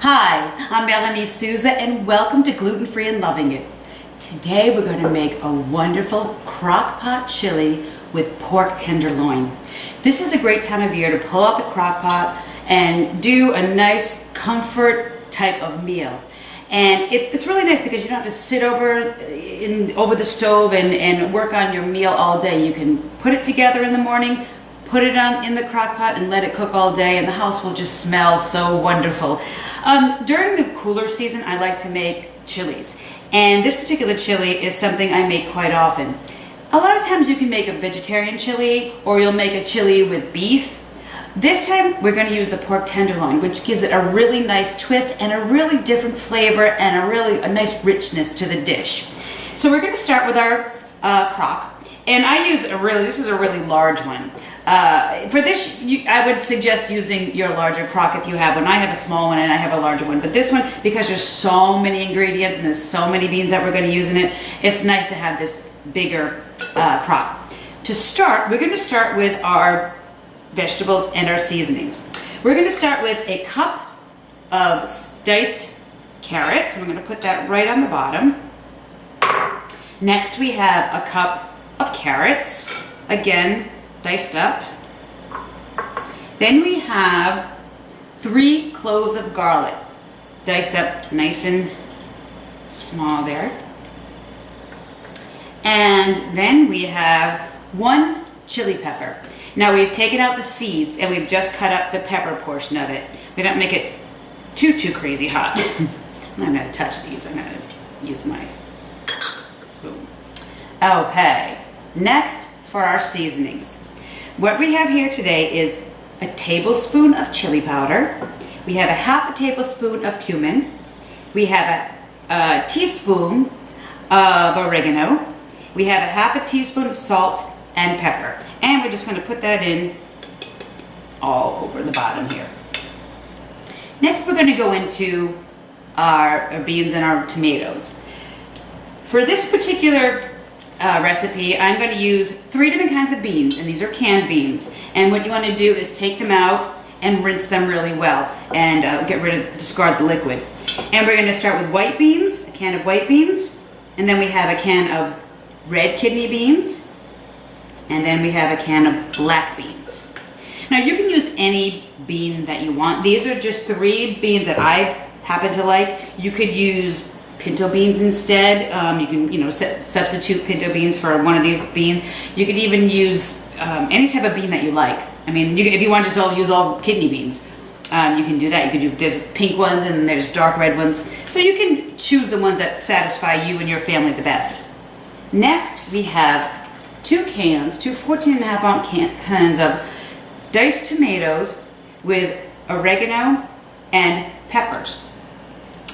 Hi, I'm Melanie Souza and welcome to Gluten-free and Loving It. Today we're going to make a wonderful crock pot chili with pork tenderloin. This is a great time of year to pull out the crock pot and do a nice comfort type of meal. And it's really nice because you don't have to sit over the stove and work on your meal all day. You can put it together in the morning, put it in the crock pot and let it cook all day, and the house will just smell so wonderful. During the cooler season, I like to make chilies, and this particular chili is something I make quite often. A lot of times you can make a vegetarian chili, or you'll make a chili with beef. This time we're going to use the pork tenderloin, which gives it a really nice twist and a really different flavor and a nice richness to the dish. So we're going to start with our crock, and this is a really large one. For this, I would suggest using your larger crock if you have one. I have a small one and I have a larger one, but this one, because there's so many ingredients and there's so many beans that we're going to use in it, it's nice to have this bigger crock. To start, we're going to start with our vegetables and our seasonings. We're going to start with a cup of diced carrots. I'm going to put that right on the bottom. Next, we have a cup of carrots, again diced up. Then we have 3 cloves of garlic, diced up nice and small there. And then we have 1 chili pepper. Now we've taken out the seeds and we've just cut up the pepper portion of it. We don't make it too crazy hot. I'm not going to touch these. I'm going to use my spoon. Okay, next for our seasonings. What we have here today is a tablespoon of chili powder. We have a half a tablespoon of cumin. We have a teaspoon of oregano. We have a half a teaspoon of salt and pepper. And we're just going to put that in all over the bottom here. Next, we're going to go into our beans and our tomatoes. For this particular recipe, I'm going to use 3 different kinds of beans, and these are canned beans. And what you want to do is take them out and rinse them really well and discard the liquid. And we're going to start with white beans, a can of white beans, and then we have a can of red kidney beans, and then we have a can of black beans. Now you can use any bean that you want. These are just 3 beans that I happen to like. You could use pinto beans instead. You can substitute pinto beans for one of these beans. You could even use any type of bean that you like. I mean, if you want to just use all kidney beans, you can do that. There's pink ones and there's dark red ones. So you can choose the ones that satisfy you and your family the best. Next, we have 2 14.5-ounce cans of diced tomatoes with oregano and peppers.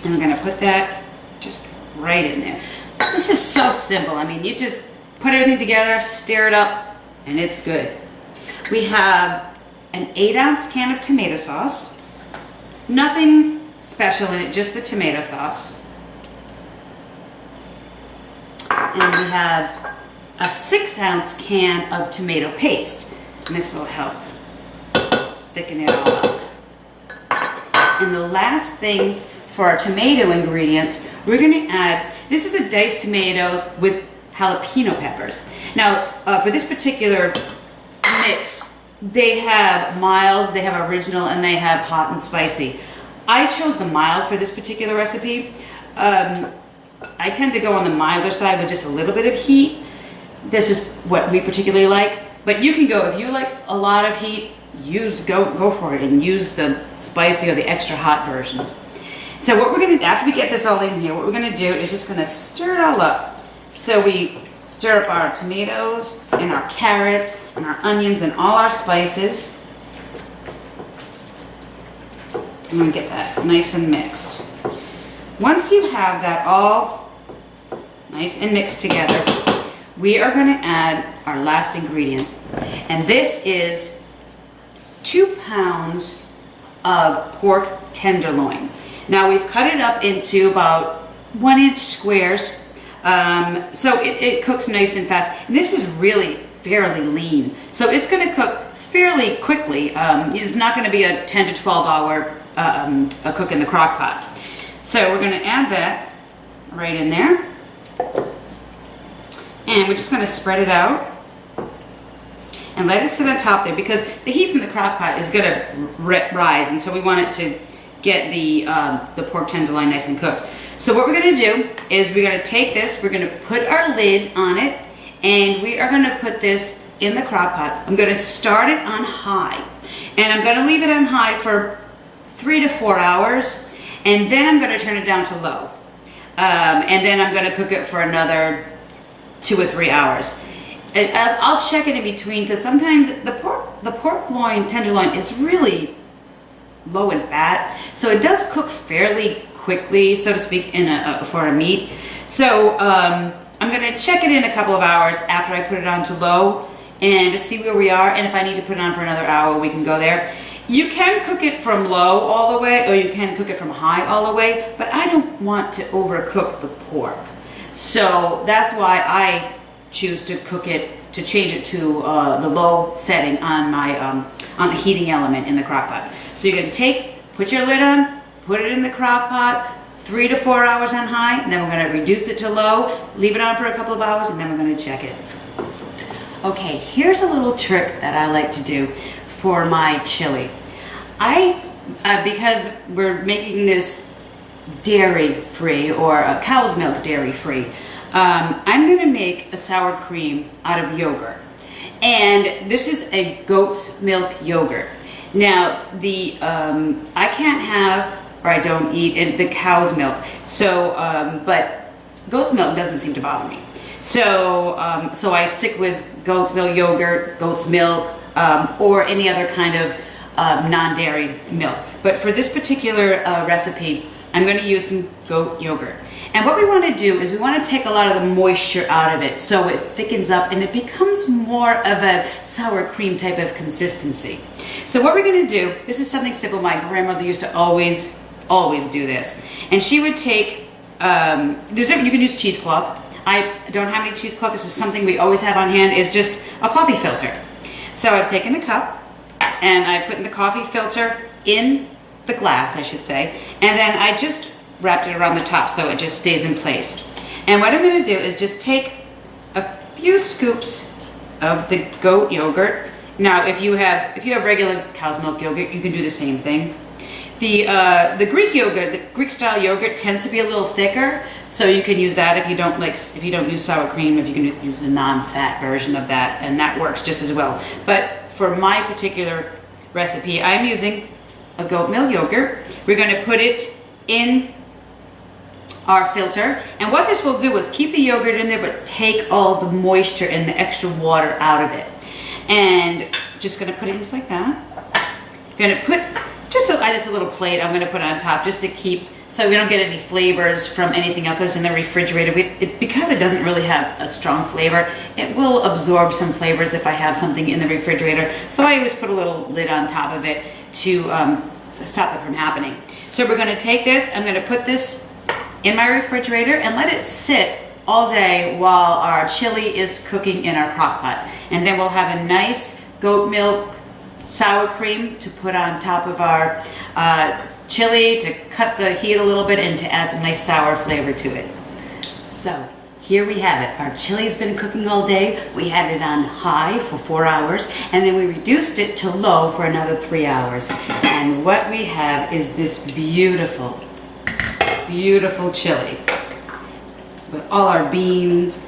And I'm going to put that just right in there. This is so simple. I mean, you just put everything together, stir it up, and it's good. We have an 8-ounce can of tomato sauce. Nothing special in it, just the tomato sauce. And we have a 6-ounce can of tomato paste. And this will help thicken it all up. And the last thing for our tomato ingredients, we're going to add, this is a diced tomatoes with jalapeno peppers. Now, for this particular mix, they have mild, they have original, and they have hot and spicy. I chose the mild for this particular recipe. I tend to go on the milder side with just a little bit of heat. That's just what we particularly like. But you can go, if you like a lot of heat, go for it and use the spicy or the extra hot versions. So what we're going to, after we get this all in here, what we're going to do is just going to stir it all up. So we stir up our tomatoes and our carrots and our onions and all our spices. I'm going to get that nice and mixed. Once you have that all nice and mixed together, we are going to add our last ingredient. And this is 2 pounds of pork tenderloin. Now we've cut it up into about 1-inch squares, so it cooks nice and fast. And this is really fairly lean, so it's going to cook fairly quickly. It's not going to be a 10 to 12 hour cook in the crock pot. So we're gonna add that right in there. And we're just gonna spread it out and let it sit on top there, because the heat from the crock pot is gonna rise, and so we want it to get the pork tenderloin nice and cooked. So what we're gonna do is we're gonna take this, we're gonna put our lid on it, and we are gonna put this in the crock pot. I'm gonna start it on high, and I'm gonna leave it on high for 3 to 4 hours, and then I'm gonna turn it down to low. And then I'm gonna cook it for another 2 or 3 hours. I'll check it in between, because sometimes the pork loin, tenderloin, is really low in fat, so it does cook fairly quickly, so to speak, for a meat. So I'm gonna check it in a couple of hours after I put it on to low, and to see where we are, and if I need to put it on for another hour, we can go there. You can cook it from low all the way, or you can cook it from high all the way, but I don't want to overcook the pork. So that's why I choose to cook it, to change it to the low setting on my on the heating element in the crock pot. So you're gonna put your lid on, put it in the crock pot, 3 to 4 hours on high, and then we're gonna reduce it to low, leave it on for a couple of hours, and then we're gonna check it. Okay, here's a little trick that I like to do for my chili. Because we're making this dairy-free, or cow's milk dairy-free, I'm gonna make a sour cream out of yogurt. And this is a goat's milk yogurt. Now, I can't have, or I don't eat the cow's milk, so, but goat's milk doesn't seem to bother me. So, so I stick with goat's milk yogurt, goat's milk, or any other kind of non-dairy milk. But for this particular recipe, I'm going to use some goat yogurt. And what we want to do is we want to take a lot of the moisture out of it, so it thickens up and it becomes more of a sour cream type of consistency. So what we're going to do, this is something simple. My grandmother used to always do this. And she would take, you can use cheesecloth. I don't have any cheesecloth. This is something we always have on hand, is just a coffee filter. So I've taken a cup and I put in the coffee filter in the glass, I should say, and then I just wrapped it around the top so it just stays in place. And what I'm going to do is just take a few scoops of the goat yogurt. Now, if you have regular cow's milk yogurt, you can do the same thing. The Greek yogurt, the Greek style yogurt, tends to be a little thicker, so you can use that if you don't use sour cream. If you can use a non-fat version of that, and that works just as well. But for my particular recipe, I'm using a goat milk yogurt. We're going to put it in our filter, and what this will do is keep the yogurt in there, but take all the moisture and the extra water out of it. And just going to put it just like that. Going to put just a little plate I'm going to put on top, just to keep, so we don't get any flavors from anything else that's in the refrigerator. Because it doesn't really have a strong flavor, it will absorb some flavors if I have something in the refrigerator. So I always put a little lid on top of it to stop it from happening. So we're going to take this, I'm going to put this in my refrigerator and let it sit all day while our chili is cooking in our crock pot. And then we'll have a nice goat milk sour cream to put on top of our chili, to cut the heat a little bit and to add some nice sour flavor to it. So here we have it. Our chili's been cooking all day. We had it on high for 4 hours, and then we reduced it to low for another 3 hours. And what we have is this beautiful, beautiful chili with all our beans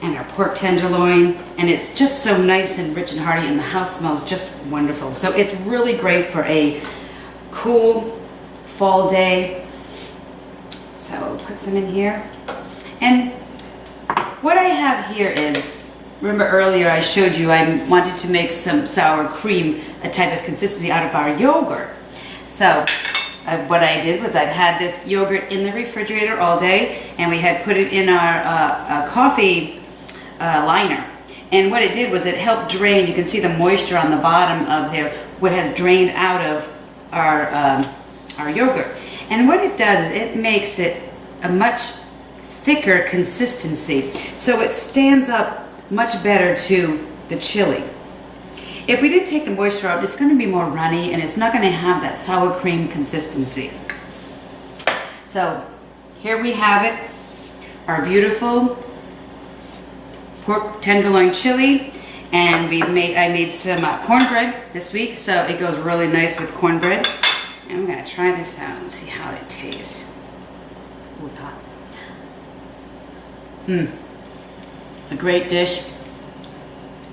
and our pork tenderloin, and it's just so nice and rich and hearty, and the house smells just wonderful. So it's really great for a cool fall day. So put some in here. And what I have here is, remember earlier I showed you I wanted to make some sour cream, a type of consistency out of our yogurt. So what I did was I've had this yogurt in the refrigerator all day, and we had put it in our coffee liner. And what it did was it helped drain, you can see the moisture on the bottom of there, what has drained out of our yogurt. And what it does is it makes it a much thicker consistency, so it stands up much better to the chili. If we didn't take the moisture out, it's going to be more runny and it's not going to have that sour cream consistency. So here we have it, our beautiful pork tenderloin chili, and I made some cornbread this week, so it goes really nice with cornbread. And I'm going to try this out and see how it tastes. Oh, it's hot. A great dish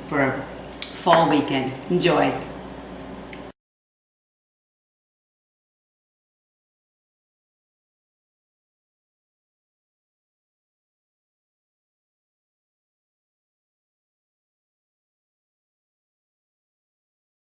for a fall weekend. Enjoy.